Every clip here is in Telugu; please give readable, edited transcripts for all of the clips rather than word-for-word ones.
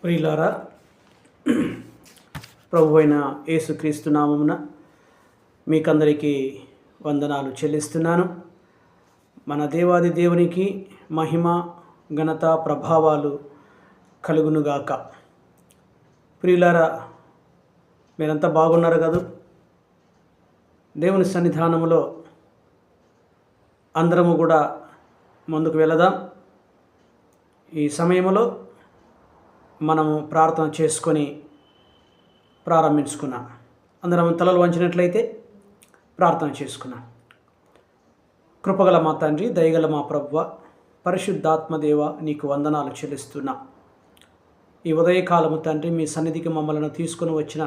ప్రియులారా, ప్రభు అయిన యేసుక్రీస్తు నామమున మీకందరికీ వందనాలు చెల్లిస్తున్నాను. మన దేవాది దేవునికి మహిమ, ఘనత, ప్రభావాలు కలుగునుగాక. ప్రియులారా, మీరంతా బాగున్నారు కదా? దేవుని సన్నిధానములో అందరము కూడా ముందుకు వెళదాం. ఈ సమయంలో మనము ప్రార్థన చేసుకొని ప్రారంభించుకున్నాం. అందరం తలలు వంచినట్లయితే ప్రార్థన చేసుకున్నాం. కృపగల మా తండ్రి, దయగల మా ప్రభువ, పరిశుద్ధాత్మదేవ, నీకు వందనాలు చెల్లిస్తున్నా. ఈ ఉదయకాలము తండ్రి, మీ సన్నిధికి మమ్మల్ని తీసుకుని వచ్చిన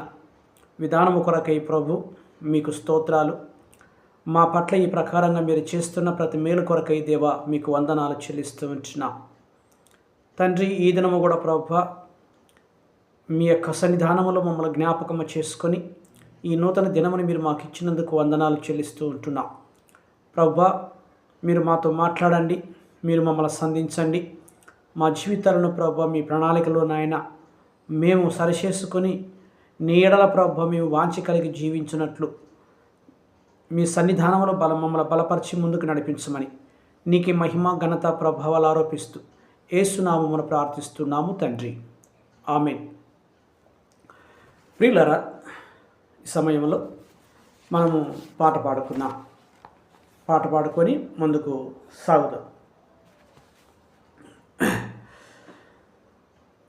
విధానము కొరకై ప్రభు మీకు స్తోత్రాలు. మా పట్ల ఈ ప్రకారంగా మీరు చేస్తున్న ప్రతి మేలు కొరకై దేవ మీకు వందనాలు చెల్లిస్తూ ఉంటున్నా. తండ్రి, ఈ దినము కూడా ప్రభువ మీ యొక్క సన్నిధానములో మమ్మల్ని జ్ఞాపకము చేసుకొని ఈ నూతన దినముని మీరు మాకు ఇచ్చినందుకు వందనాలు చెల్లిస్తూ ఉంటున్నాం. ప్రభువా, మీరు మాతో మాట్లాడండి, మీరు మమ్మల్ని సంధించండి. మా జీవితాలను ప్రభువా మీ ప్రణాళికలో నాయన మేము సరిచేసుకొని నీ ఎడల ప్రభువా మేము వాంఛ కలిగి జీవించినట్లు మీ సన్నిధానంలో మమ్మల్ని బలపరిచి ముందుకు నడిపించమని నీకు మహిమ, ఘనత, ప్రభావాలు ఆరోపిస్తూ యేసునామమున ప్రార్థిస్తున్నాము తండ్రి, ఆమేన్. ప్రియులారా, ఈ సమయంలో మనము పాట పాడుకొని ముందుకు సాగుదాం.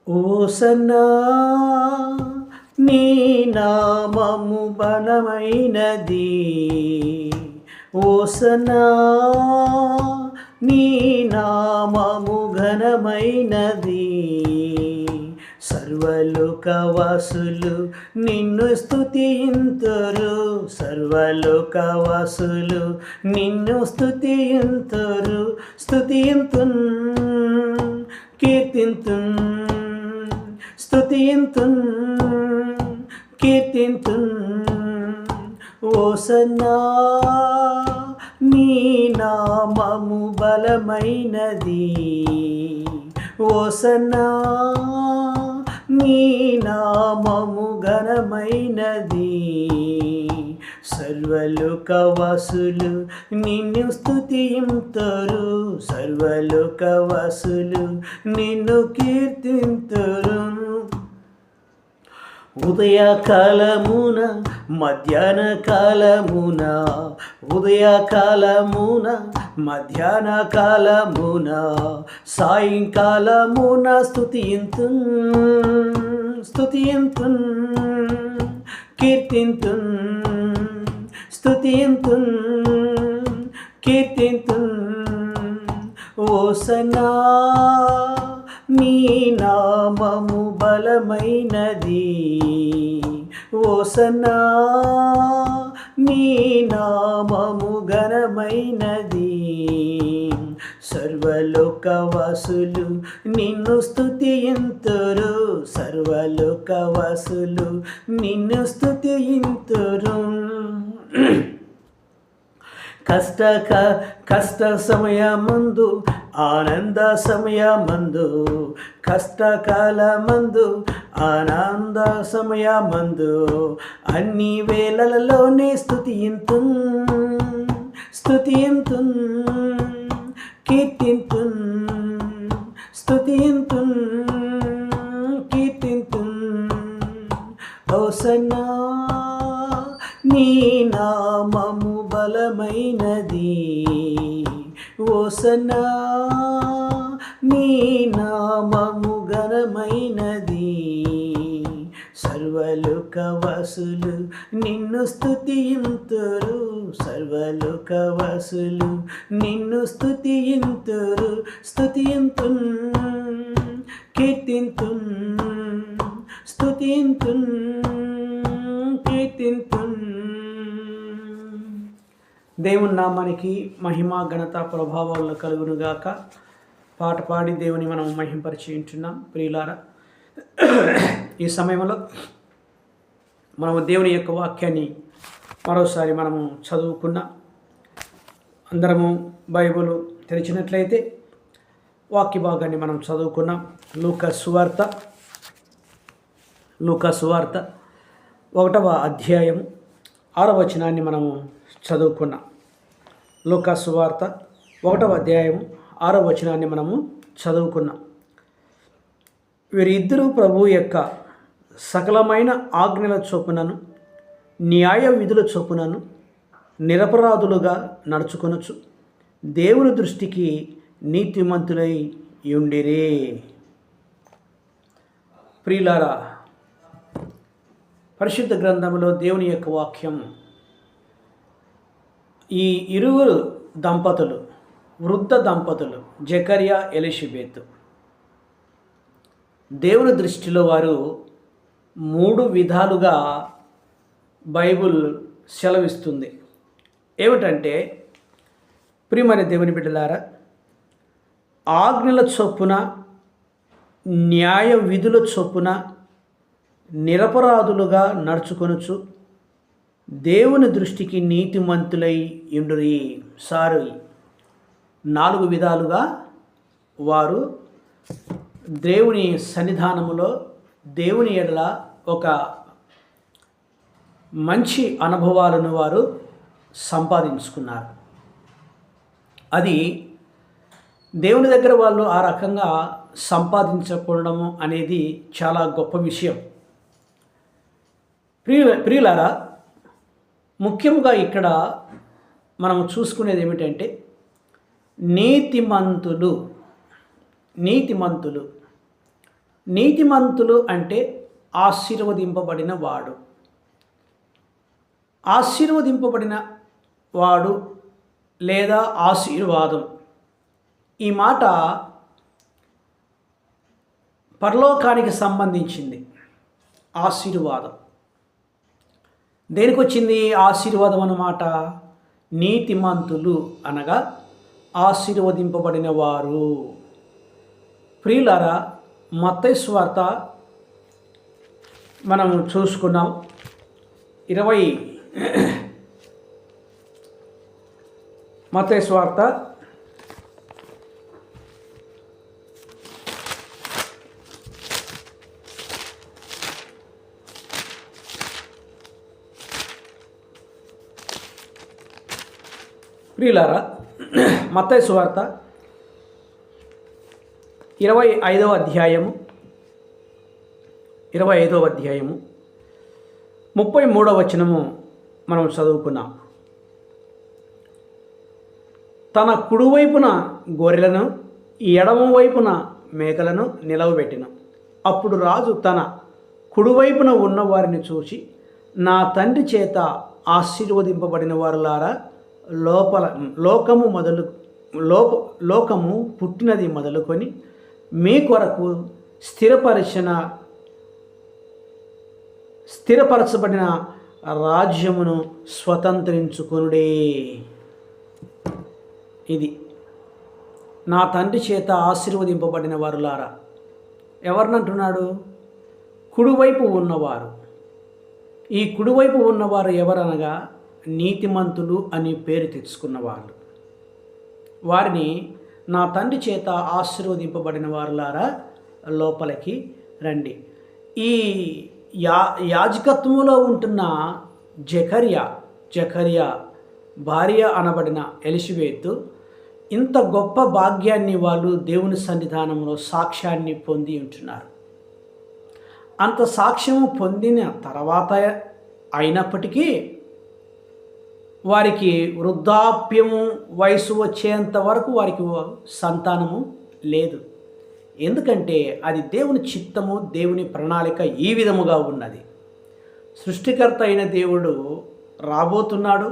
ఓసన్నా నీ నామము బలమైనది, ఓసన్నా నీ నామము ఘనమైనది. సర్వలోకవాసులు నిన్ను స్తుతింతురు, సర్వలోకవాసులు నిన్ను స్తుతింతురు. స్తుతింతున్, కీర్తింతున్, స్తుతింతున్, కీర్తింతున్. ఓసన్నా నీ నామము బలమైనది, ఓసన్నా నీ నామము ఘనమైనది. సర్వలోకవాసులు నిన్ను స్తుతింతురు, సర్వలోకవాసులు నిన్ను కీర్తింతురు. ఉదయకాలమున, మధ్యాహ్న కాలమున, ఉదయకాలమున, మధ్యాహ్న కాలమున, సాయంకాలమున స్తుతింతున్, స్తుతింతున్, కీర్తింతున్, స్తుతింతున్, కీర్తింతున్. ఓసన్నా నీ నామము బలమైనది, ఓసన్నా నీ నామము ఘనమైనది. సర్వలోకవాసులు నిన్ను స్తుతింతురు, సర్వలోకవాసులు నిన్ను స్తుతింతురు. కష్ట సమయమందు, ఆనంద సమయమందు, కష్టకాలమందు, ఆనంద సమయమందు, అన్ని వేళలలోనే స్తుతింతున్, స్తుతింతున్, కీర్తింతున్, స్తుతింతున్, కీర్తింతున్. ఓసన్నా నీ నామము బలమైనది, ఓసన్నా నీ నామము ఘనమైనది. సర్వలోకవాసులు నిన్ను స్తుతింతురు, సర్వలోకవాసులు నిన్ను స్తుతింతురు. స్తుతింతున్, కీర్తింతున్, స్తుతింతున్, కీర్తింతున్. దేవుని నామానికి మహిమ, ఘనత, ప్రభావాలు కలుగునుగాక. పాట పాడి దేవుని మనం మహింపరిచి ఉంటున్నాం. ప్రియులారా, ఈ సమయంలో మనము దేవుని యొక్క వాక్యాన్ని మరోసారి మనము చదువుకున్నాం. అందరము బైబిల్ తెరిచినట్లయితే వాక్య భాగాన్ని మనం చదువుకున్నాం. లూకా సువార్త లూకా సువార్త 1వ అధ్యాయం 6వ వచనాన్ని మనము చదువుకున్నాం. లూకా సువార్త 1వ అధ్యాయం 6వ వచనాన్ని మనము చదువుకున్నాం. వీరిద్దరూ ప్రభు యొక్క సకలమైన ఆజ్ఞల చొప్పునను న్యాయ విధుల చొప్పునను నిరపరాధులుగా నడుచుకొనొచ్చు దేవుని దృష్టికి నీతిమంతులై యుండిరే. ప్రియులారా, పరిశుద్ధ గ్రంథంలో దేవుని యొక్క వాక్యం ఈ ఇరువురు దంపతులు, వృద్ధ దంపతులు జకర్యా, ఎలిషబెత్, దేవుని దృష్టిలో వారు 3 విధాలుగా బైబిల్ సెలవిస్తుంది. ఏమిటంటే, ప్రియమైన దేవుని బిడ్డలారా, ఆజ్ఞల చొప్పున న్యాయ విధుల చొప్పున నిరపరాధులుగా నడుచుకొనుచు దేవుని దృష్టికి నీతిమంతులై యుండురి. 4 విధాలుగా వారు దేవుని సన్నిధానములో దేవుని ఎడల ఒక మంచి అనుభవాలను వారు సంపాదించుకున్నారు. అది దేవుని దగ్గర వాళ్ళు ఆ రకంగా సంపాదించకూడము అనేది చాలా గొప్ప విషయం. ప్రియులారా, ముఖ్యంగా ఇక్కడ మనం చూసుకునేది ఏమిటంటే, నీతిమంతులు అంటే ఆశీర్వదింపబడిన వాడు. ఆశీర్వదింపబడిన వాడు లేదా ఆశీర్వాదం, ఈ మాట పరలోకానికి సంబంధించింది. ఆశీర్వాదం దేనికి వచ్చింది? ఆశీర్వాదం అన్నమాట. నీతిమంతులు అనగా ఆశీర్వదింపబడిన వారు. ప్రియులారా, మత్తయి సువార్త మనం చూసుకున్నాం. 20 మత్తయి సువార్త 25వ అధ్యాయము 33వ వచనము మనం చదువుకున్నాం. తన కుడివైపున గొర్రెలను ఎడమ వైపున మేకలను నిలవబెట్టిన. అప్పుడు రాజు తన కుడివైపున ఉన్న వారిని చూసి, నా తండ్రి చేత ఆశీర్వదింపబడిన వారులారా, లోకము పుట్టినది మొదలుకొని మీ కొరకు స్థిరపరచబడిన రాజ్యమును స్వతంత్రించుకొనుడే. ఇది నా తండ్రి చేత ఆశీర్వదింపబడిన వారులారా. ఎవరినంటున్నాడు? కుడివైపు ఉన్నవారు. ఈ కుడివైపు ఉన్నవారు ఎవరనగా నీతిమంతులు అని పేరు తెచ్చుకున్న వాళ్ళు. వారిని నా తండ్రి చేత ఆశీర్వదింపబడిన వారులారా లోపలికి రండి. ఈ యాజకత్వంలో ఉంటున్న జకర్యా భార్య అనబడిన ఎలిషబెత్ ఇంత గొప్ప భాగ్యాన్ని వాళ్ళు దేవుని సన్నిధానంలో సాక్ష్యాన్ని పొంది ఉంటున్నారు. అంత సాక్ష్యము పొందిన తర్వాత అయినప్పటికీ వారికి వృద్ధాప్యము వయసు వచ్చేంత వరకు వారికి సంతానము లేదు. ఎందుకంటే అది దేవుని చిత్తము, దేవుని ప్రణాళిక ఈ విధముగా ఉన్నది. సృష్టికర్త అయిన దేవుడు రాబోతున్నాడు.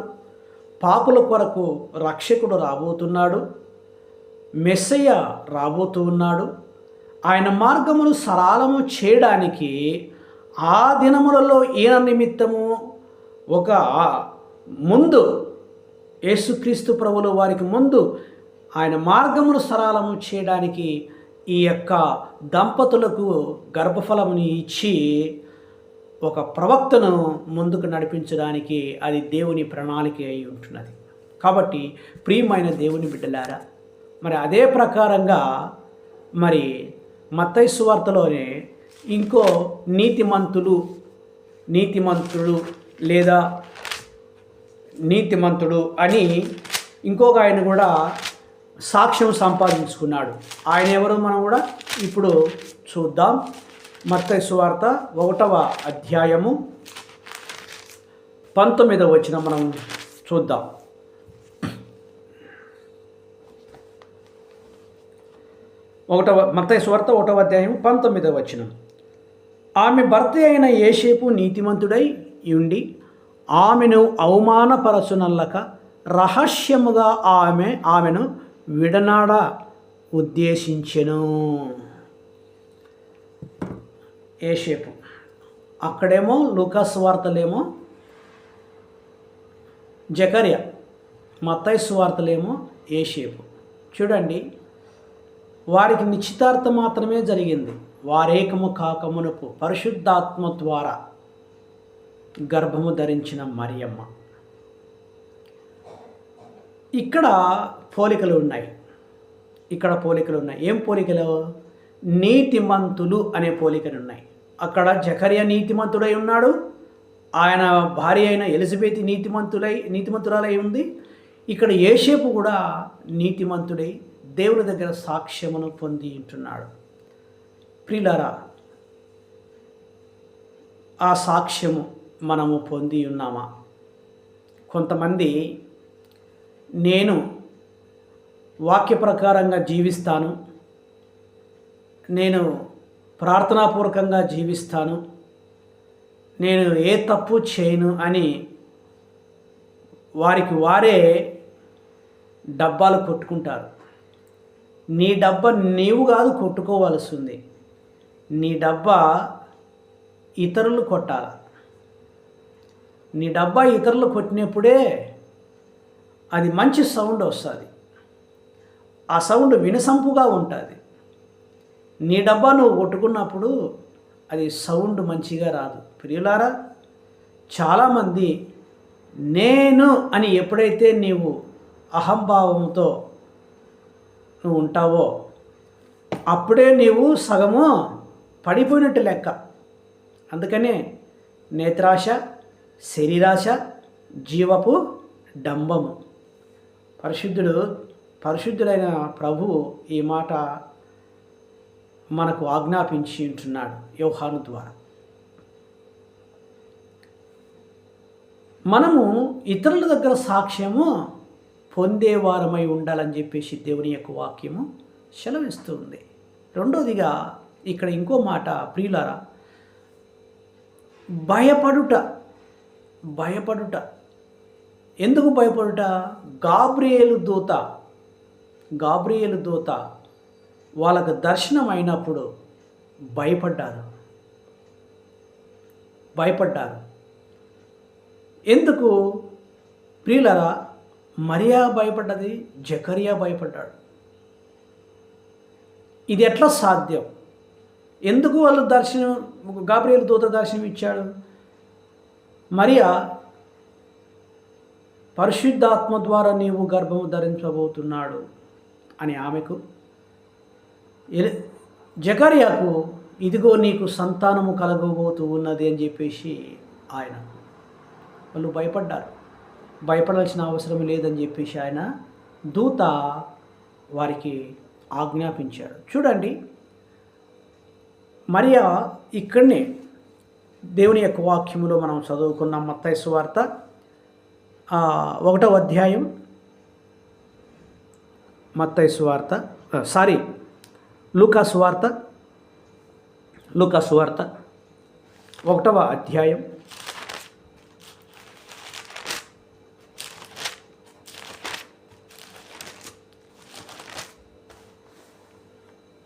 పాపుల కొరకు రక్షకుడు రాబోతున్నాడు. మెస్సయ్య రాబోతూ ఉన్నాడు. ఆయన మార్గమును సరళము చేయడానికి ఆ దినములలో ఈయన నిమిత్తము ఒక ముందు యేసుక్రీస్తు ప్రభులు వారికి ముందు ఆయన మార్గమును సరళము చేయడానికి ఈ యొక్క దంపతులకు గర్భఫలముని ఇచ్చి ఒక ప్రవక్తను ముందుకు నడిపించడానికి అది దేవుని ప్రణాళిక అయి ఉంటున్నది. కాబట్టి ప్రియమైన దేవుని బిడ్డలారా, మరి అదే ప్రకారంగా మరి మత్తయి సువార్తలోనే ఇంకో నీతిమంతుడు లేదా నీతిమంతుడు అని ఇంకొక ఆయన కూడా సాక్ష్యం సంపాదించుకున్నాడు. ఆయన ఎవరు మనం కూడా ఇప్పుడు చూద్దాం. మత్తయి సువార్త 1వ అధ్యాయము 19వ వచనం మనం చూద్దాం. మత్తయి సువార్త 1వ అధ్యాయం 19వ వచనం. ఆమె భర్త అయిన యోసేపు నీతిమంతుడై ఉండి ఆమెను అవమానపరచునల్లక రహస్యముగా ఆమెను విడనాడ ఉద్దేశించెను. యోసేపు అక్కడేమో లూకాసు వార్తలేమో జకర్య, మత్తయి సువార్తలేమో యోసేపు. చూడండి, వారికి నిశ్చితార్థం మాత్రమే జరిగింది. వారేకము కాకమునపు పరిశుద్ధాత్మ ద్వారా గర్భము ధరించిన మరియమ్మ. ఇక్కడ పోలికలు ఉన్నాయి. ఏం పోలికలు? నీతిమంతులు అనే పోలికలు ఉన్నాయి. అక్కడ జకర్య నీతిమంతుడై ఉన్నాడు, ఆయన భార్య అయిన ఎలిజబెత్ నీతిమంతురాలై ఉంది. ఇక్కడ యోసేపు కూడా నీతిమంతుడై దేవుని దగ్గర సాక్ష్యమును పొంది ఉంటున్నాడు. ప్రియులారా, ఆ సాక్ష్యము మనము పొంది ఉన్నామా? కొంతమంది నేను వాక్య ప్రకారంగా జీవిస్తాను, నేను ప్రార్థనాపూర్వకంగా జీవిస్తాను, నేను ఏ తప్పు చేయను అని వారికి వారే డబ్బాలు కొట్టుకుంటారు. నీ డబ్బా నీవు కాదు కొట్టుకోవాల్సి ఉంది, నీ డబ్బా ఇతరులు కొట్టాల. నీ డబ్బా ఇతరులు కొట్టినప్పుడే అది మంచి సౌండ్ వస్తుంది, ఆ సౌండ్ వినసంపుగా ఉంటుంది. నీ డబ్బా నువ్వు కొట్టుకున్నప్పుడు అది సౌండ్ మంచిగా రాదు. ప్రియులారా, చాలామంది నేను అని ఎప్పుడైతే నీవు అహంభావంతో నువ్వు ఉంటావో అప్పుడే నీవు సగము పడిపోయినట్టు లెక్క. అందుకనే నేత్రాశ, శరీరాశ, జీవపు డంబము. పరిశుద్ధుడైన ప్రభువు ఈ మాట మనకు ఆజ్ఞాపించి ఉంటున్నాడు యోహాను ద్వారా. మనము ఇతరుల దగ్గర సాక్ష్యము పొందేవారమై ఉండాలని చెప్పేసి దేవుని యొక్క వాక్యము సెలవిస్తూ ఉంది. రెండోదిగా ఇక్కడ ఇంకో మాట, ప్రియులారా, భయపడుట. ఎందుకు భయపడుట? గాబ్రియేలు దూత వాళ్ళకు దర్శనం అయినప్పుడు భయపడ్డారు. ఎందుకు ప్రియులరా? మరియా భయపడ్డది, జకర్యా భయపడ్డాడు. ఇది ఎట్లా సాధ్యం? ఎందుకు వాళ్ళు గాబ్రియేలు దూత దర్శనం ఇచ్చాడు? మరియా పరిశుద్ధాత్మ ద్వారా నీవు గర్భము ధరించబోతున్నాడు అని ఆమెకు, జకర్యాకు ఇదిగో నీకు సంతానము కలగబోతూ ఉన్నది అని చెప్పేసి వాళ్ళు భయపడాల్సిన అవసరం లేదని చెప్పేసి ఆయన దూత వారికి ఆజ్ఞాపించాడు. చూడండి, మరియా ఇక్కడనే దేవుని యొక్క వాక్యములో మనం చదువుకున్నాం. మత్తయి సువార్త 1వ అధ్యాయం, లూకాసు వార్త 1వ అధ్యాయం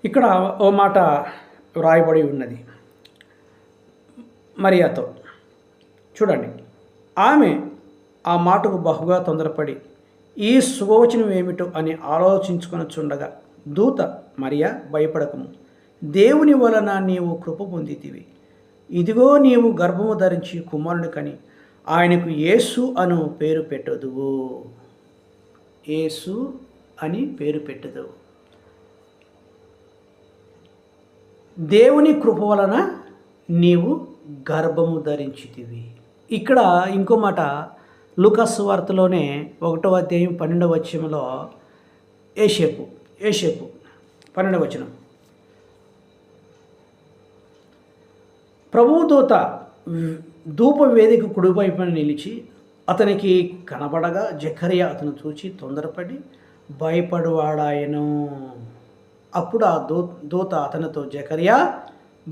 ఇక్కడ ఓ మాట వ్రాయబడి ఉన్నది మరియాతో. చూడండి, ఆమె ఆ మాటకు బహుగా తొందరపడి ఈ శుభవచనం ఏమిటో అని ఆలోచించుకొనుచుండగా దూత, మరియా భయపడకము, దేవుని వలన నీవు కృప పొందితివి. ఇదిగో నీవు గర్భము ధరించి కుమారుని కని ఆయనకు యేసు అను పేరు పెట్టదువు. యేసు అని పేరు పెట్టదువు. దేవుని కృప వలన నీవు గర్భము ధరించితివి. ఇక్కడ ఇంకో మాట లూకాసు వార్తలోనే 1వ అధ్యాయం 12వ వచనంలో ఏషేపు 12వ వచనం, ప్రభువు దూత ధూప వేదిక కుడివైపున నిలిచి అతనికి కనబడగా జకర్యా అతను చూచి తొందరపడి భయపడువాడాయను. అప్పుడు ఆ దూత అతనితో, జకర్యా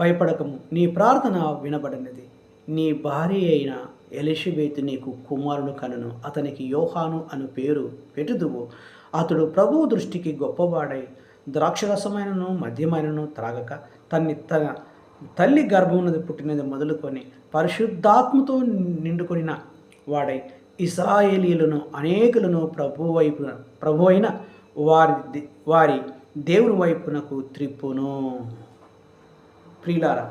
భయపడకము, నీ ప్రార్థన వినబడినది, నీ భార్య అయిన ఎలిషబెతు నీకు కుమారుడు కనును, అతనికి యోహాను అను పేరు పెట్టుదువు. అతడు ప్రభువు దృష్టికి గొప్పవాడై ద్రాక్షరసమైనను మద్యమైనను త్రాగక తన తల్లి గర్భమునది పుట్టినది మొదలుకొని పరిశుద్ధాత్మతో నిండుకొనిన వాడై ఇశ్రాయేలీయులను అనేకులను ప్రభు అయిన వారి దేవుని వైపునకు త్రిప్పును. ప్రియులారా,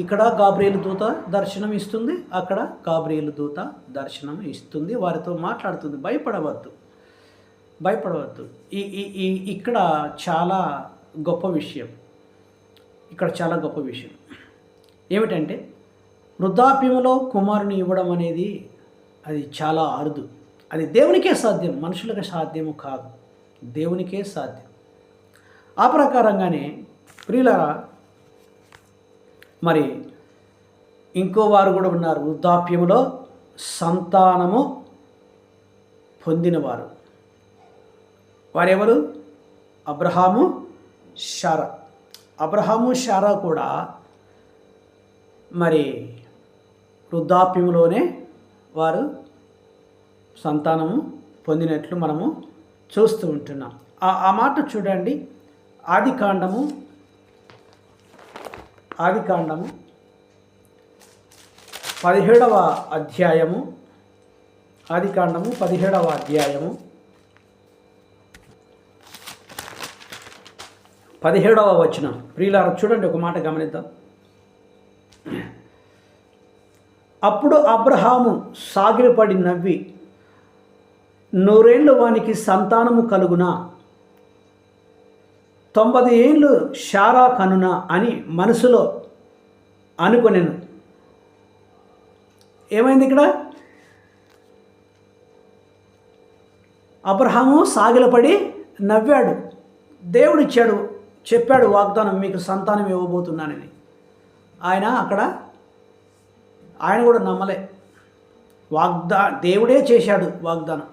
ఇక్కడ గాబ్రియేలు దూత దర్శనం ఇస్తుంది, అక్కడ గాబ్రియేలు దూత దర్శనం ఇస్తుంది, వారితో మాట్లాడుతుంది. భయపడవద్దు. ఇక్కడ చాలా గొప్ప విషయం ఏమిటంటే, వృద్ధాప్యంలో కుమారుని ఇవ్వడం అనేది అది చాలా అరుదు. అది దేవునికే సాధ్యం, మనుషులకు సాధ్యము కాదు, దేవునికే సాధ్యం. ఆ ప్రకారంగానే ప్రియులారా, మరి ఇంకో వారు కూడా ఉన్నారు వృద్ధాప్యములో సంతానము పొందినవారు. వారెవరు? అబ్రహాము, శారా కూడా మరి వృద్ధాప్యంలోనే వారు సంతానము పొందినట్లు మనము చూస్తూ ఉంటున్నాం. ఆ మాట చూడండి, ఆదికాండము 17వ అధ్యాయము 17వ వచనం. ప్రియులారా, చూడండి, ఒక మాట గమనిద్దాం. అప్పుడు అబ్రహాము సాగిలపడి నవ్వి, 100 ఏళ్ళు వానికి సంతానము కలుగునా, 90 ఏళ్ళు శారా కనునా అని మనసులో అనుకొనెను. ఏమైంది ఇక్కడ? అబ్రహాము సాగిలపడి నవ్వాడు. దేవుడు చెప్పాడు వాగ్దానం, మీకు సంతానం ఇవ్వబోతున్నానని. ఆయన కూడా నమ్మలే. దేవుడే చేశాడు వాగ్దానం.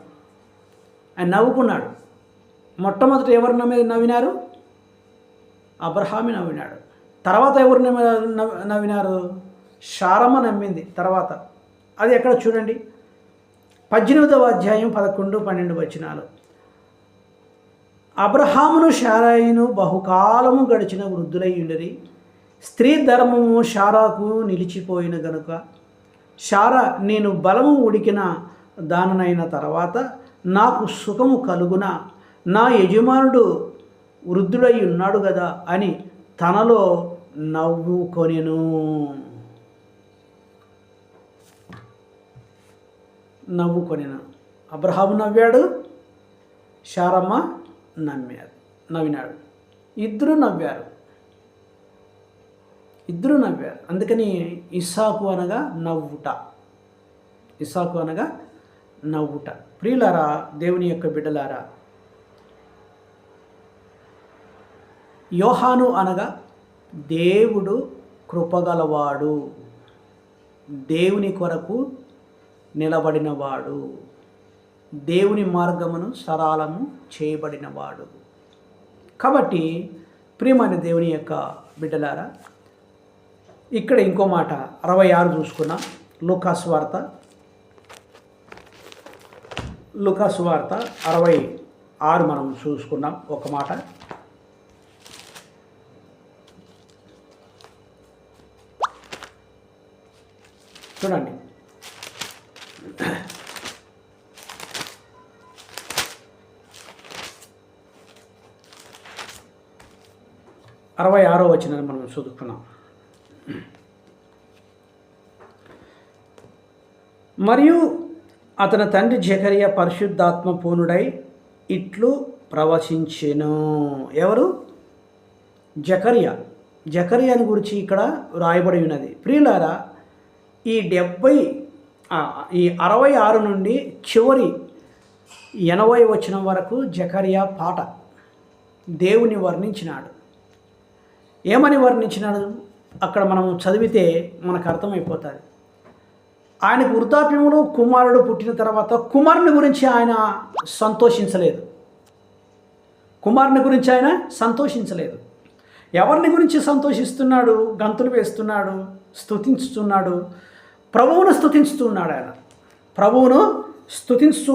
ఆయన నవ్వుకున్నాడు. మొట్టమొదట ఎవరు నవ్వినారు? అబ్రహాము నవ్వినాడు. తర్వాత ఎవరు నవ్వినారు? శారమ్మ నమ్మింది. తర్వాత అది ఎక్కడ చూడండి, 18వ అధ్యాయం 11, 12 వచనాలు. అబ్రహామును శారాయిను బహుకాలము గడిచిన వృద్ధులై ఉండిరి. స్త్రీ ధర్మము శారాకు నిలిచిపోయిన గనుక శారా, నేను బలము ఉడికిన దాననైన తర్వాత నాకు సుఖము కలుగున, నా యజమానుడు వృద్ధుడై ఉన్నాడు కదా అని తనలో నవ్వుకొనెను. అబ్రహాము నవ్వాడు, శారమ్మ నవ్వినాడు. ఇద్దరు నవ్వారు. అందుకని ఇస్సాకు అనగా నవ్వుట. ప్రియులారా, దేవుని యొక్క బిడ్డలారా, యోహాను అనగా దేవుడు కృపగలవాడు, దేవుని కొరకు నిలబడినవాడు, దేవుని మార్గమును సరళము చేయబడినవాడు. కాబట్టి ప్రియమైన దేవుని యొక్క బిడ్డలారా, ఇక్కడ ఇంకో మాట 66 చూసుకున్నాం. లూకాసు వార్త 66 మనం చూసుకున్నాం. ఒక మాట చూడండి. 66వ వచనాన్ని మనం చదువుకున్నాం. మరియు అతని తండ్రి జకర్యా పరిశుద్ధాత్మ పూర్ణుడై ఇట్లు ప్రవచించెను. ఎవరు? జకర్యా జకర్యాని గురించి ఇక్కడ రాయబడి ఉన్నది. ప్రియులారా, ఈ 66 నుండి చివరి 80 వచనం వరకు జకర్యా పాట దేవుని వర్ణించినాడు. ఏమని వర్ణించినాడు అక్కడ మనం చదివితే మనకు అర్థమైపోతుంది. ఆయనకు వృద్ధాప్యంలో కుమారుడు పుట్టిన తర్వాత కుమారుని గురించి ఆయన సంతోషించలేదు. ఎవరిని గురించి సంతోషిస్తున్నాడు? గంతులు వేస్తున్నాడు, స్తుతించుతున్నాడు, ప్రభువును స్తుతిస్తూ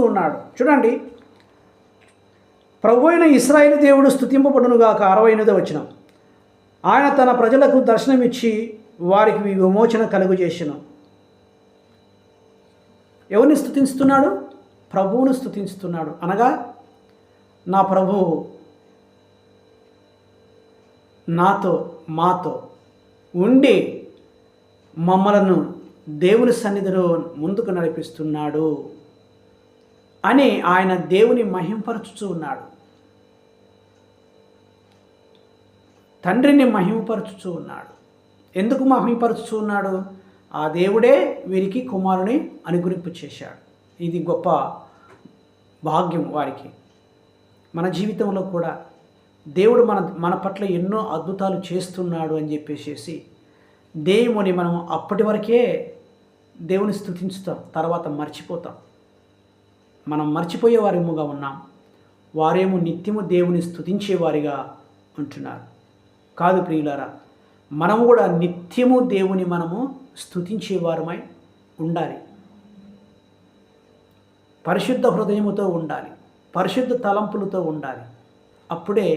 ఉన్నాడు. చూడండి, ప్రభు అయిన ఇశ్రాయేలు దేవుడు స్తుతింపబడునుగాక. 68వ వచనం, ఆయన తన ప్రజలకు దర్శనమిచ్చి వారికి విమోచన కలుగజేసెను. ఎవరిని స్తుతిస్తున్నాడు? ప్రభువును స్తుతిస్తున్నాడు. అనగా నా ప్రభువు మాతో ఉండి మమ్మలను దేవుని సన్నిధిలో ముందుకు నడిపిస్తున్నాడు అని ఆయన దేవుని మహిమపరచుచూ ఉన్నాడు. తండ్రిని మహిమపరచుచూ ఉన్నాడు. ఎందుకు మహిమపరచుచూ ఉన్నాడు? ఆ దేవుడే వీరికి కుమారుని అనుగ్రహింపు చేశాడు. ఇది గొప్ప భాగ్యం వారికి. మన జీవితంలో కూడా దేవుడు మన పట్ల ఎన్నో అద్భుతాలు చేస్తున్నాడు అని చెప్పేసి దేవుని మనం అప్పటి వరకే దేవుని స్తుతించుతాం, తర్వాత మర్చిపోతాం. మనం మర్చిపోయే వారేముగా ఉన్నాం, వారేమో నిత్యము దేవుని స్తుతించేవారిగా ఉంటున్నారు. కాదు ప్రియులారా, మనము కూడా నిత్యము దేవుని మనము స్తుతించేవారమై ఉండాలి. పరిశుద్ధ హృదయముతో ఉండాలి, పరిశుద్ధ తలంపులతో ఉండాలి. అప్పుడే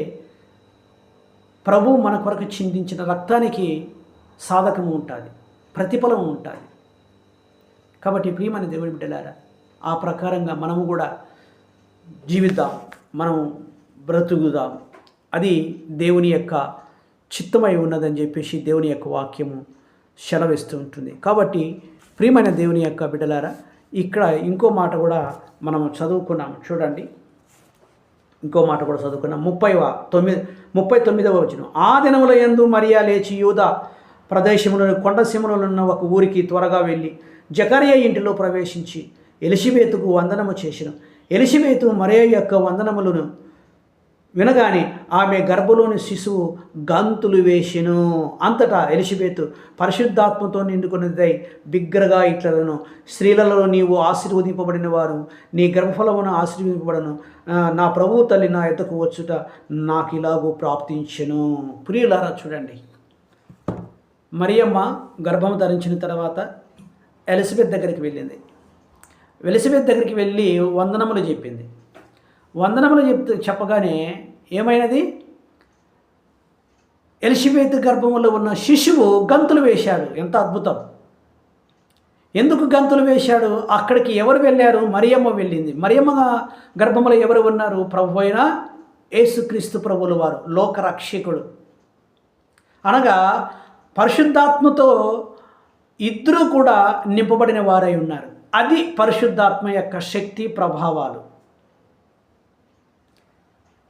ప్రభు మన కొరకు చిందించిన రక్తానికి సాధకము ఉంటుంది, ప్రతిఫలం ఉంటుంది. కాబట్టి ప్రియమైన దేవుని బిడ్డలారా, ఆ ప్రకారంగా మనము కూడా జీవిద్దాం, మనం బ్రతుకుదాం. అది దేవుని యొక్క చిత్తమై ఉన్నదని చెప్పేసి దేవుని యొక్క వాక్యము సెలవిస్తూ ఉంటుంది. కాబట్టి ప్రియమైన దేవుని యొక్క బిడ్డలారా, ఇక్కడ ఇంకో మాట కూడా మనము చదువుకున్నాం. చూడండి, ఇంకో మాట కూడా చదువుకున్నాం. 39వ వచనం, ఆ దినముల యందు మరియా లేచి యూదా ప్రదేశములను కొండసీమలలో ఒక ఊరికి త్వరగా వెళ్ళి జకర్యా ఇంటిలో ప్రవేశించి ఎలిషబెతుకు వందనము చేసెను. ఎలిషబెతు మరియా యొక్క వందనములను వినగానే ఆమె గర్భంలోని శిశువు గంతులు వేసెను. అంతటా ఎలిషబెతు పరిశుద్ధాత్మతో నిండుకున్నదై బిగ్గరగా ఇట్లను, స్త్రీలలో నీవు ఆశీర్వదింపబడిన వారు, నీ గర్భఫలమును ఆశీర్వదింపబడను. నా ప్రభువు తల్లి నా యొద్దకు వచ్చుట నాకు ఇలాగూ ప్రాప్తించెను. ప్రియులారా, చూడండి, మరియమ్మ గర్భం ధరించిన తర్వాత ఎలిజబెత్ దగ్గరికి వెళ్ళింది. ఎలిజబెత్ దగ్గరికి వెళ్ళి వందనములు చెప్పింది. వందనములు చెప్పగానే ఏమైనది? ఎలిజబెత్ గర్భంలో ఉన్న శిశువు గంతులు వేశాడు. ఎంత అద్భుతం! ఎందుకు గంతులు వేశాడు? అక్కడికి ఎవరు వెళ్ళారు? మరియమ్మ వెళ్ళింది. మరియమ్మ గర్భంలో ఎవరు ఉన్నారు? ప్రభు అయిన యేసుక్రీస్తు ప్రభువుల వారు, లోకరక్షకుడు. అనగా పరిశుద్ధాత్మతో ఇద్దరూ కూడా నింపబడిన వారై ఉన్నారు. అది పరిశుద్ధాత్మ యొక్క శక్తి ప్రభావాలు.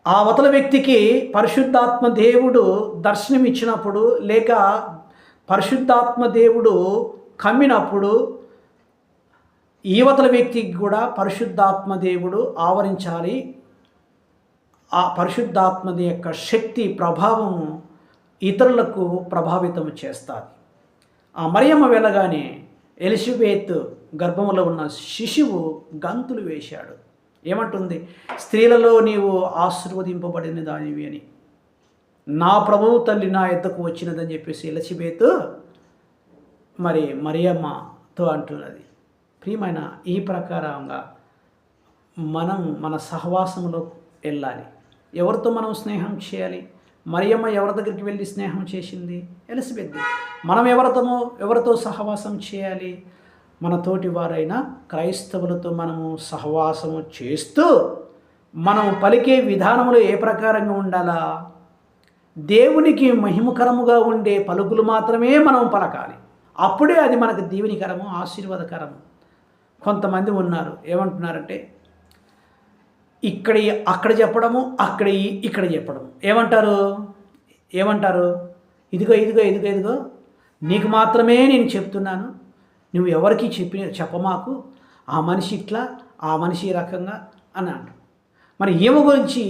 ఆ అవతల వ్యక్తికి పరిశుద్ధాత్మ దేవుడు దర్శనమిచ్చినప్పుడు, లేక పరిశుద్ధాత్మ దేవుడు కమ్మినప్పుడు, ఈ అవతల వ్యక్తికి కూడా పరిశుద్ధాత్మ దేవుడు ఆవరించాలి. ఆ పరిశుద్ధాత్మ యొక్క శక్తి ప్రభావము ఇతరులకు ప్రభావితం చేస్తుంది. ఆ మరియమ్మ వెళ్ళగానే ఎలిజబెత్ గర్భంలో ఉన్న శిశువు గంతులు వేశాడు. ఏమంటుంది? స్త్రీలలో నీవు ఆశీర్వదింపబడిన దానివి అని, నా ప్రభువు తల్లి నా యొద్దకు వచ్చినదని చెప్పేసి ఎలిజబెత్ మరి మరియమ్మతో అంటున్నది. ప్రియమైన, ఈ ప్రకారంగా మనం మన సహవాసంలో వెళ్ళాలి. ఎవరితో మనం స్నేహం చేయాలి? మరియమ్మ ఎవరి దగ్గరికి వెళ్ళి స్నేహం చేసింది? ఎలిజబెత్. మనం ఎవరితో సహవాసం చేయాలి? మన తోటి వారైన క్రైస్తవులతో మనము సహవాసము చేస్తూ మనం పలికే విధానంలో ఏ ప్రకారంగా ఉండాలా? దేవునికి మహిమకరముగా ఉండే పలుకులు మాత్రమే మనం పలకాలి. అప్పుడే అది మనకు దీవెనికరము, ఆశీర్వాదకరము. కొంతమంది ఉన్నారు, ఏమంటున్నారంటే అక్కడ చెప్పడము, ఇక్కడ చెప్పడము. ఏమంటారు? ఇదిగో ఇదిగో ఇదిగో ఇదిగో నీకు మాత్రమే నేను చెప్తున్నాను, నువ్వు ఎవరికి చెప్పమాకు, ఆ మనిషి ఇట్లా, ఆ మనిషి ఈ రకంగా అన్నాడు. మరి ఈమె గురించి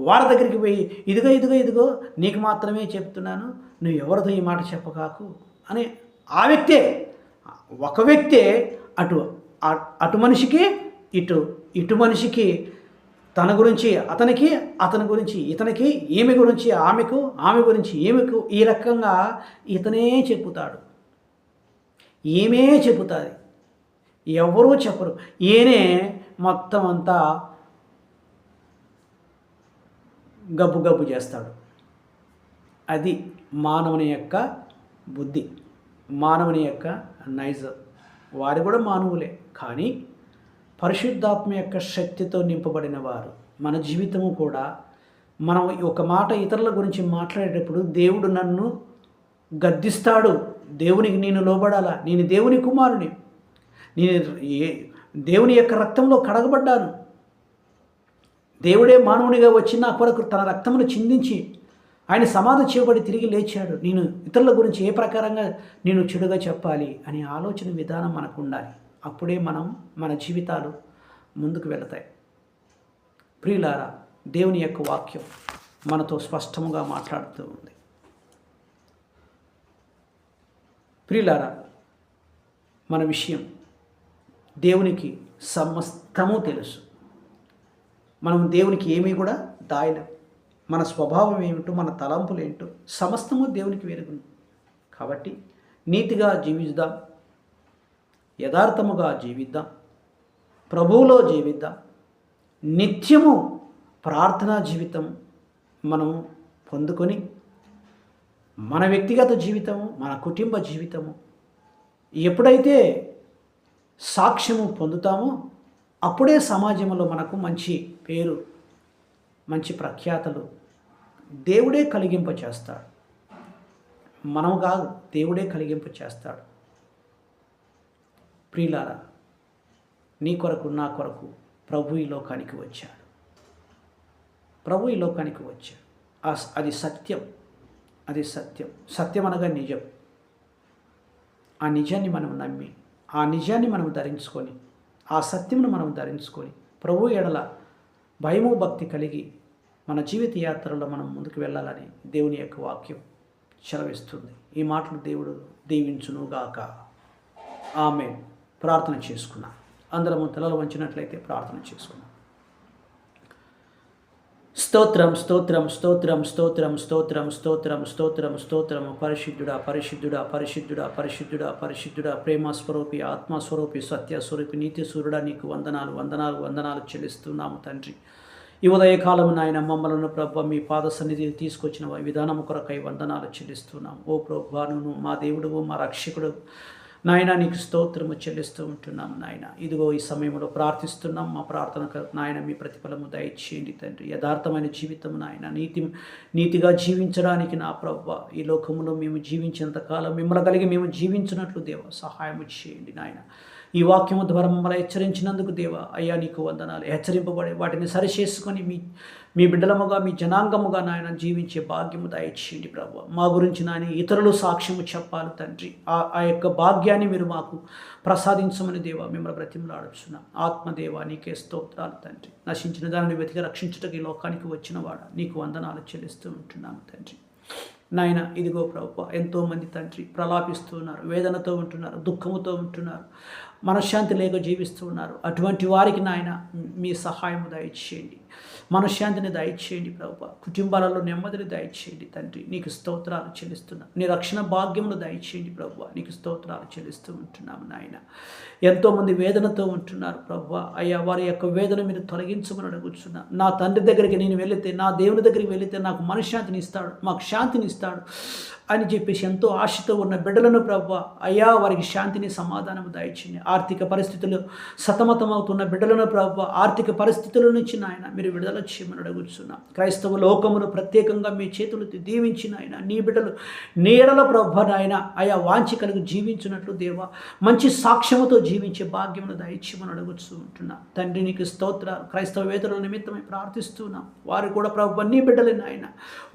వారి దగ్గరికి పోయి ఇదిగో ఇదిగో ఇదిగో నీకు మాత్రమే చెప్తున్నాను, నువ్వు ఎవరితో ఈ మాట చెప్పకాకు అని ఆ వ్యక్తే, ఒక వ్యక్తే అటు మనిషికి ఇటు మనిషికి, తన గురించి అతనికి, అతని గురించి ఇతనికి, ఈమె గురించి ఆమెకు, ఆమె గురించి ఈమెకు, ఈ రకంగా ఇతనే చెప్పుతాడు, ఈమె చెప్పుతుంది, ఎవరూ చెప్పరు. ఈయనే మొత్తం అంతా గబ్బు గబ్బు చేస్తాడు. అది మానవుని యొక్క బుద్ధి, మానవుని యొక్క నైజం. వారు కూడా మానవులే, కానీ పరిశుద్ధాత్మ యొక్క శక్తితో నింపబడిన వారు. మన జీవితము కూడా మనం ఒక మాట ఇతరుల గురించి మాట్లాడేటప్పుడు దేవుడు నన్ను గద్దిస్తాడు, దేవునికి నేను లోబడాలా, నేను దేవుని కుమారుని, నేను దేవుని యొక్క రక్తంలో కడగబడ్డాను, దేవుడే మానవునిగా వచ్చి నా కొరకు తన రక్తమును చిందించి ఆయన సమాధి చేయబడి తిరిగి లేచాడు, నేను ఇతరుల గురించి ఏ ప్రకారంగా నేను చెడుగా చెప్పాలి అనే ఆలోచన విధానం మనకు ఉండాలి. అప్పుడే మన జీవితాలు ముందుకు వెళతాయి. ప్రియులారా, దేవుని యొక్క వాక్యం మనతో స్పష్టంగా మాట్లాడుతూ ఉంది. ప్రియులారా, మన విషయం దేవునికి సమస్తము తెలుసు. మనం దేవునికి ఏమీ కూడా దాయలేం. మన స్వభావం ఏమిటో, మన తలంపులు ఏంటో సమస్తము దేవునికి వెరుగును. కాబట్టి నీతిగా జీవిద్దాం, యథార్థముగా జీవిద్దాం, ప్రభువులో జీవిద్దాం. నిత్యము ప్రార్థనా జీవితం మనం పొందుకొని మన వ్యక్తిగత జీవితము, మన కుటుంబ జీవితము ఎప్పుడైతే సాక్ష్యము పొందుతామో అప్పుడే సమాజంలో మనకు మంచి పేరు, మంచి ప్రఖ్యాతలు దేవుడే కలిగింప చేస్తాడు. మనం కాదు, దేవుడే కలిగింప చేస్తాడు. ప్రియులారా, నీ కొరకు నా కొరకు ప్రభు ఈ లోకానికి వచ్చాడు. ప్రభు ఈ లోకానికి వచ్చాడు. అది సత్యం, అది సత్యం. సత్యం అనగా నిజం. ఆ నిజాన్ని మనం నమ్మి, ఆ నిజాన్ని మనం ధరించుకొని, ఆ సత్యమును మనం ధరించుకొని ప్రభు ఎడల భయము భక్తి కలిగి మన జీవిత యాత్రలో మనం ముందుకు వెళ్ళాలని దేవుని యొక్క వాక్యం సెలవిస్తుంది. ఈ మాటలు దేవుడు దీవించునుగాక. ఆమేన్. ప్రార్థన చేసుకున్నాం. అందరము తలలు వంచినట్లయితే ప్రార్థన చేసుకున్నాం. స్తోత్రం స్తోత్రం స్తోత్రం స్తోత్రం స్తోత్రం స్తోత్రం స్తోత్రం స్తోత్రం. పరిశుద్ధుడా పరిశుద్ధుడా పరిశుద్ధుడా పరిశుద్ధుడా పరిశుద్ధుడా, ప్రేమస్వరూపి, ఆత్మస్వరూపి, సత్యస్వరూపి, నీతి సూర్యుడా, నీకు వందనాలు వందనాలు వందనాలు చెల్లిస్తున్నాము తండ్రి. ఈ ఉదయకాలము నాయన మమ్మలను ప్రభు మీ పాద సన్నిధికి తీసుకొచ్చిన విధానము కొరకై వందనాలు చెల్లిస్తున్నాము. ఓ ప్రభువాను, మా దేవుడు, మా రక్షకుడు నాయన, నీకు స్తోత్రము చెల్లిస్తూ ఉంటున్నాం నాయన. ఇదిగో ఈ సమయంలో ప్రార్థిస్తున్నాం. మా ప్రార్థనకు నాయన మీ ప్రతిఫలము దయచేయండి తండ్రి. యథార్థమైన జీవితం నాయన, నీతిగా జీవించడానికి నా ప్రభువా, ఈ లోకంలో మేము జీవించేంతకాలం మిమ్మల్ని కలిగి మేము జీవించినట్లు దేవ సహాయం చేయండి నాయన. ఈ వాక్యము ద్వారా మమ్మల్ని హెచ్చరించినందుకు దేవా అయ్యా నీకు వందనాలు. హెచ్చరింపబడి వాటిని సరిచేసుకొని మీ బిడ్డలముగా, మీ జనాంగముగా నాయన జీవించే భాగ్యము దయచేయండి ప్రభు. మా గురించి నాయన ఇతరులు సాక్ష్యము చెప్పాలి తండ్రి. ఆ యొక్క భాగ్యాన్ని మీరు మాకు ప్రసాదించమని దేవా మిమ్మల్ని బ్రతిమలాడుచున్నాం. ఆత్మదేవా నీకే స్తోత్రాలు తండ్రి. నశించిన దానిని వెతికి రక్షించుటకు ఈ లోకానికి వచ్చినవాడా నీకు వందనాలు చెల్లిస్తూ ఉంటున్నాము తండ్రి. నాయన ఇదిగో ప్రభు, ఎంతోమంది తండ్రి ప్రలాపిస్తూ ఉన్నారు, వేదనతో ఉంటున్నారు, దుఃఖముతో ఉంటున్నారు, మనశ్శాంతి లేక జీవిస్తూ ఉన్నారు. అటువంటి వారికి నాయన మీ సహాయము దయచేయండి, మనశ్శాంతిని దయచేయండి ప్రభు. కుటుంబాలలో నెమ్మదిని దయచేయండి తండ్రి. నీకు స్తోత్రాలు చెల్లిస్తున్నాం. నీ రక్షణ భాగ్యమును దయచేయండి ప్రభు. నీకు స్తోత్రాలు చెల్లిస్తూ ఉంటున్నాము నాయన. ఎంతోమంది వేదనతో ఉంటున్నారు ప్రభు. అయ్యా వారి యొక్క వేదన మీరు తొలగించమని అడుగుతున్నా. నా తండ్రి దగ్గరికి నేను వెళితే, నా దేవుని దగ్గరికి వెళితే నాకు మనశ్శాంతిని ఇస్తాడు, మాకు శాంతిని ఇస్తాడు అని చెప్పేసి ఎంతో ఆశతో ఉన్న బిడ్డలను ప్రభు అయ్యా వారికి శాంతిని, సమాధానము దయచేయండి. ఆర్థిక పరిస్థితులు సతమతమవుతున్న బిడ్డలను ప్రభు ఆర్థిక పరిస్థితుల నుంచి నాయన మీరు విడుదల చేయమని అడుగుతున్నాం. క్రైస్తవ లోకమును ప్రత్యేకంగా మీ చేతులు దీవించిన ఆయన నీ బిడ్డలు నీడల ప్రభు నాయన అయా వాంఛ కలిగి జీవించినట్లు దేవా మంచి సాక్ష్యముతో జీవించే భాగ్యమును దయచేయమని అడుగుతూ ఉంటున్నా తండ్రి. నీకు స్తోత్రాలు. క్రైస్తవ వేదనల నిమిత్తమై ప్రార్థిస్తున్నాం. వారు కూడా ప్రభు నీ బిడ్డలే నాయన,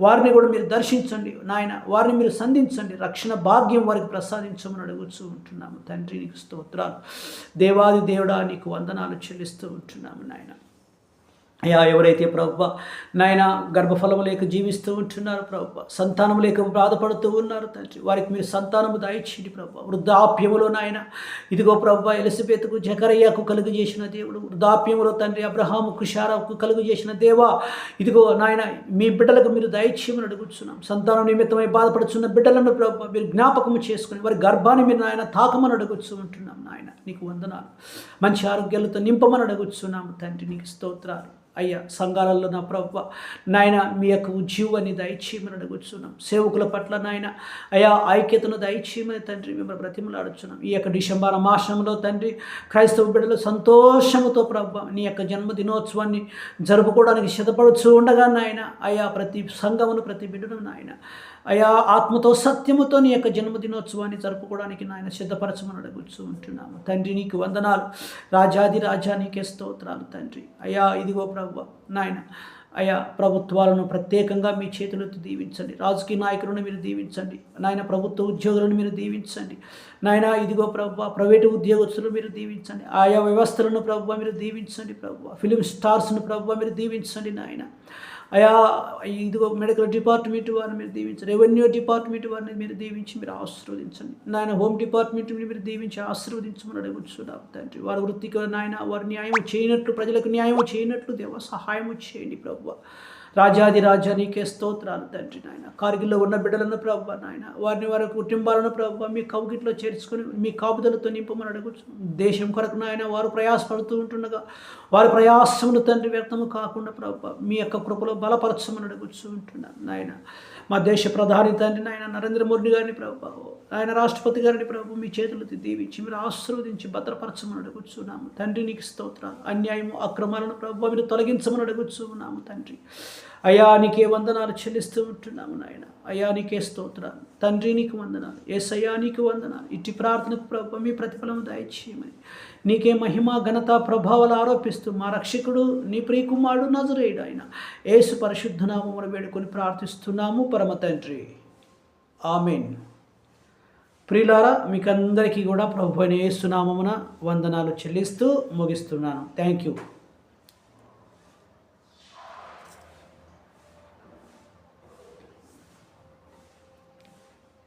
వారిని కూడా మీరు దర్శించండి నాయన, వారిని మీరు సంధించండి, రక్షణ భాగ్యం వారికి ప్రసాదించమని అడుగుతూ ఉంటున్నాము తండ్రి. నీకు స్తోత్రాలు. దేవాది దేవుడా నీకు వందనాలు చెల్లిస్తూ ఉంటున్నాము నాయన. అయ్యా, ఎవరైతే ప్రభువా నాయన గర్భఫలము లేక జీవిస్తూ ఉంటున్నారు ప్రభువా, సంతానం లేక బాధపడుతూ ఉన్నారు తండ్రి, వారికి మీరు సంతానము దయచేయండి ప్రభువా. వృద్ధాప్యములో నాయన ఇదిగో ప్రభువా ఎలిజబెత్కు జకరయ్యకు కలుగు చేసిన దేవుడు, వృద్ధాప్యములో తండ్రి అబ్రహాముకు శారాకు కలుగు చేసిన దేవా, ఇదిగో నాయన మీ బిడ్డలకు మీరు దయచేయమని అడుగుతున్నాం. సంతానం నిమిత్తమై బాధపడుతున్న బిడ్డలను ప్రభువా మీరు జ్ఞాపకము చేసుకుని వారి గర్భాన్ని మీరు నాయన తాకమని అడుగుతూ ఉంటున్నాం నాయన. నీకు వందనాలు. మంచి ఆరోగ్యాలతో నింపమని అడుగుతున్నాము తండ్రి. నీకు స్తోత్రాలు. అయ్యా, సంఘాలలో నా ప్రభువా నాయన మీ యొక్క ఉజ్జీవాన్ని దయచేయమని అడుగుతున్నాం. సేవకుల పట్ల నాయన అయా ఐక్యతను దయచేయమని తండ్రి మిమ్మల్ని బ్రతిమలాడుచున్నాం. ఈ యొక్క డిసెంబర్ మాసంలో తండ్రి క్రైస్తవ బిడ్డలు సంతోషముతో ప్రభువా నీ యొక్క జన్మదినోత్సవాన్ని జరుపుకోవడానికి సిద్ధపడుచు ఉండగా నాయన అయా ప్రతి సంఘమును ప్రతి బిడ్డను నాయన అయా ఆత్మతో సత్యముతో నీ యొక్క జన్మదినోత్సవాన్ని జరుపుకోవడానికి నాయన సిద్ధపరచమని అడుగుతూ ఉంటున్నాము తండ్రి. నీకు వందనాలు. రాజాది రాజా నీకే స్తోత్రాలు తండ్రి. అయా ఇదిగో ప్రభువా నాయన అయా ప్రభుత్వాలను ప్రత్యేకంగా మీ చేతులతో దీవించండి. రాజకీయ నాయకులను మీరు దీవించండి నాయన. ప్రభుత్వ ఉద్యోగులను మీరు దీవించండి నాయన. ఇదిగో ప్రభువా ప్రైవేటు ఉద్యోగస్తులను మీరు దీవించండి. ఆయా వ్యవస్థలను ప్రభువా మీరు దీవించండి ప్రభువా. ఫిలిం స్టార్స్ను ప్రభువా మీరు దీవించండి నాయన. అయా ఇదిగో మెడికల్ డిపార్ట్మెంట్ వారిని మీరు దీవించండి. రెవెన్యూ డిపార్ట్మెంట్ వారిని మీరు దీవించి మీరు ఆశీర్వదించండి నాయన. హోమ్ డిపార్ట్మెంట్ని మీరు దీవించి ఆశీర్వదించమని అడుగుతున్నాం తండ్రి. వారి వృత్తికి నాయన వారి న్యాయం చేయనట్లు, ప్రజలకు న్యాయం చేయనట్లు దేవ సహాయం చేయండి ప్రభువా. రాజాది రాజా నీకే స్తోత్రాలు తండ్రి నాయన. కార్గిల్లో ఉన్న బిడ్డలను ప్రభువా నాయన వారిని వారి కుటుంబాలను ప్రభువా మీ కౌగిట్లో చేర్చుకొని మీ కాపుదలతో నింపమని అడుగుతున్నాం. దేశం కొరకు నాయన వారు ప్రయాసపడుతూ ఉంటుండగా వారి ప్రయాసమును తండ్రి వ్యర్థము కాకుండా ప్రభువా మీ యొక్క కృపలో బలపరచమని అడుగుతూ ఉంటున్నాను నాయన. మా దేశ ప్రధాని తండ్రి నాయన నరేంద్ర మోడీ గారిని ప్రభువా ఆయన రాష్ట్రపతి గారిని ప్రభు మీ చేతులతో దీవించి మీరు ఆశీర్వదించి భద్రపరచమని అడుగుతున్నాము తండ్రి. నీకు స్తోత్రాలు. అన్యాయము అక్రమాలను ప్రభువా మీరు తొలగించమని అడుగుతున్నాము తండ్రి. అయా నీకే వందనాలు చెల్లిస్తూ ఉంటున్నాము నాయన. అయా నీకే స్తోత్రాలు తండ్రి. నీకు వందనాలు. యేసయ్యా నీకు వందనాలు. ఇట్టి ప్రార్థనకు ప్రభువా మీ ప్రతిఫలం దయచేయమని నీకే మహిమ ఘనత ప్రభావాలు ఆరోపిస్తూ మా రక్షకుడు నీ ప్రియకుమారుడు నజరేయుడు ఆయన యేసు పరిశుద్ధ నామమున వేడుకొని ప్రార్థిస్తున్నాము పరమ తండ్రి. ఆమేన్. ప్రియులారా, మీకందరికీ కూడా ప్రభువైన యేసు నామమున వందనాలు చెల్లిస్తూ ముగిస్తున్నాను. Thank you.